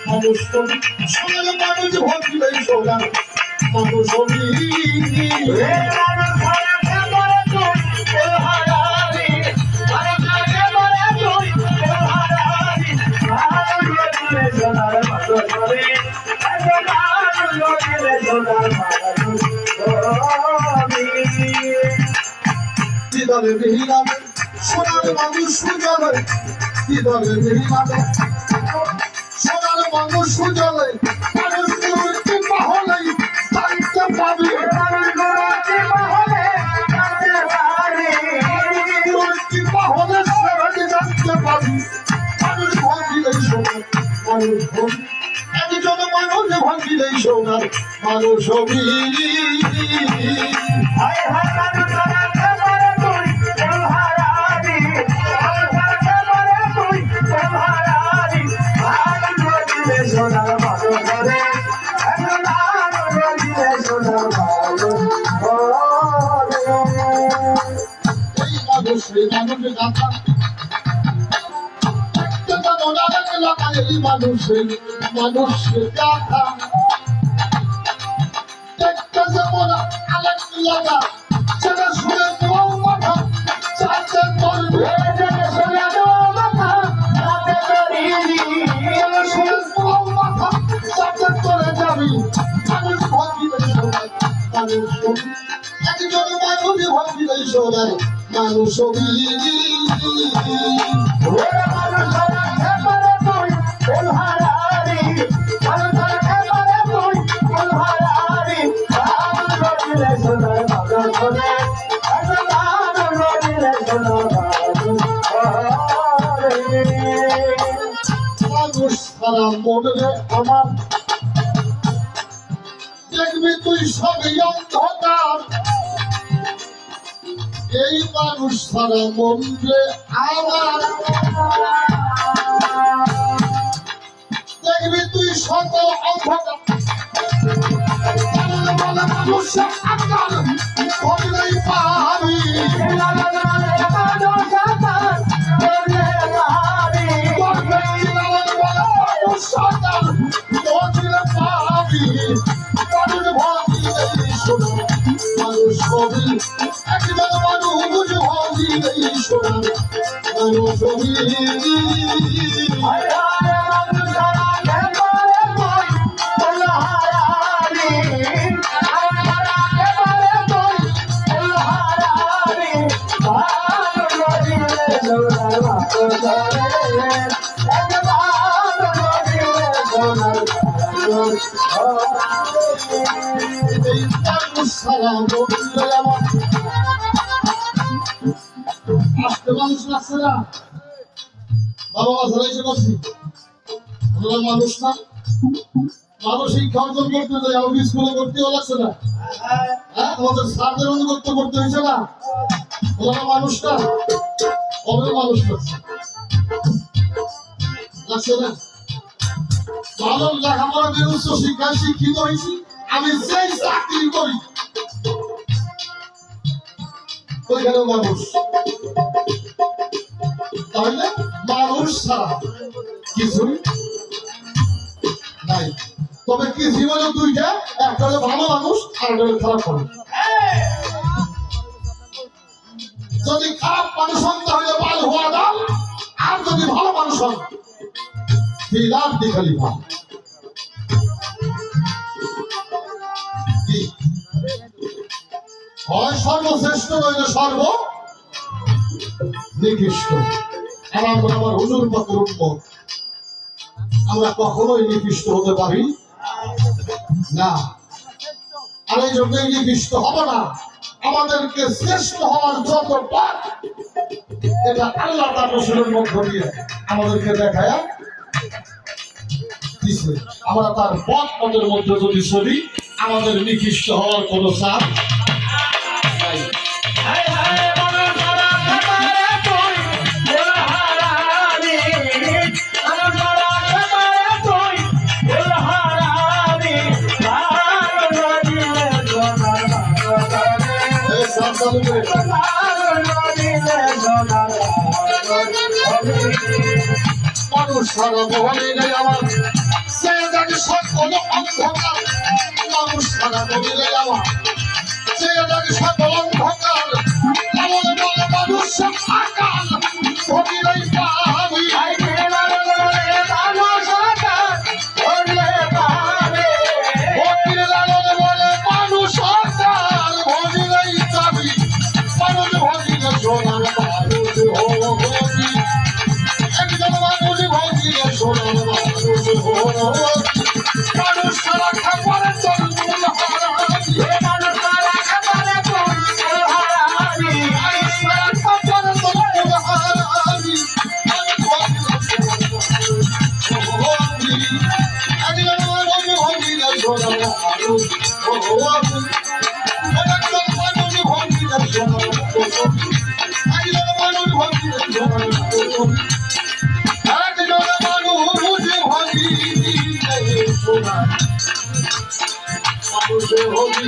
মানুষ সোনার মানুষ ভক্তি নেই সোনার মানুষ হৃদয়ে মিহিলাবে সোনার মানুষ সুজলে হৃদয়ে মিহিলাবে সোনার মানুষ সুজলে মানুষ গুরুত্ব হলেই দায়িত্ব পাবি গুরুত্ব হলে সেবাকে দায়িত্ব পাবি মানুষ ভাঙিলেই সোনার মানুষ একজন মানুষ ভাঙিলেই সোনার মানুষ মানুষের কথা একটা যেমন আলেক লাগা সেটা শুনে তোমার মাথা চাচা করবে শুনে তোমার মাথা চাচা করে যাবি মানুষ ভাবিলে শোনায় মানুষ একজন মানুষ ভাবিলে শোনায় মানুষ মানুষ সারা মনে আমার দেখবি তুই সবই অন্ধকার এই মানুষ সারা মনে আমার দেখবি তুই সকল অন্ধকার মানুষ আকার করলেই পাহাড়ি মানুষ কবি একজন মানুষ ভাবিলেই শোনার মানুষ আসতে মানুষ লাগছে না বাবা মাঝে এসে করছি মানুষ না মানুষ শিক্ষা অর্জন করতে যায় আমাকে স্কুলে ভর্তিও লাগছে না হ্যাঁ তোমাদের স্যারদের অনুগত্য করতে হয়েছে না ওরা মানুষ না কবে মানুষ লাগছে লাগছে না ভালো লেখাপড়া দিয়ে উচ্চ শিক্ষায় শিক্ষিত হয়েছি আমি যেই চাকরি করি ওইখানে মানুষ তাহলে মানুষ ছাড়া কিছুই নাই তবে কি জীবনে দুইটা একটা হলো ভালো মানুষ আর একটা হলো খারাপ মানুষ যদি খারাপ মানুষ হন তাহলে ভালো হওয়া দাও আর যদি ভালো মানুষ হন লাভ দেখালি ভালো হয় সর্বশ্রেষ্ঠ নইলে সর্ব নিকৃষ্ট আমার হুজুর পাকের উম্মত আমরা কখনোই নিকৃষ্ট হতে পারি না আর এই জন্যই নিকৃষ্ট হব না আমাদেরকে শ্রেষ্ঠ হওয়ার যত পথ এটা আল্লাহ তার রসুলের মধ্য দিয়ে আমাদেরকে দেখায় দিছে আমরা তার পথ পথের মধ্যে যদি চলি আমাদের নিকৃষ্ট হওয়ার কোনো চাপ নাই মানুষ সারা বলে নেই আমার সে জানি সকল অন্ধকার মানুষ সারা বলে আমার সে জানি সকল অন্ধকার এমন বলে মানুষ আকাল ভগিরই পাবি ভক্তির লালন বলে মানুষ আকাল ভগিরই পাবি মানুষ ভগিলে সোনার মানুষ ভগি একজন মানুষ ভগিলে সোনার মানুষ ভগি মানুষ সারা খাবার চন্দ্র হারাবি মানুষ সারা খাবার চন্দ্র হারাবি মানুষ সারা খাবার চন্দ্র হারাবি মানুষ ভগি একজন মানুষ ভগিলে সোনার মানুষ ভগি একজন মানুষ ভগিলে সোনার মানুষ একজন মানুষ ভগিলে সোনার মানুষ একজন মানুষ ভগিলে সোনার মানুষ ভগি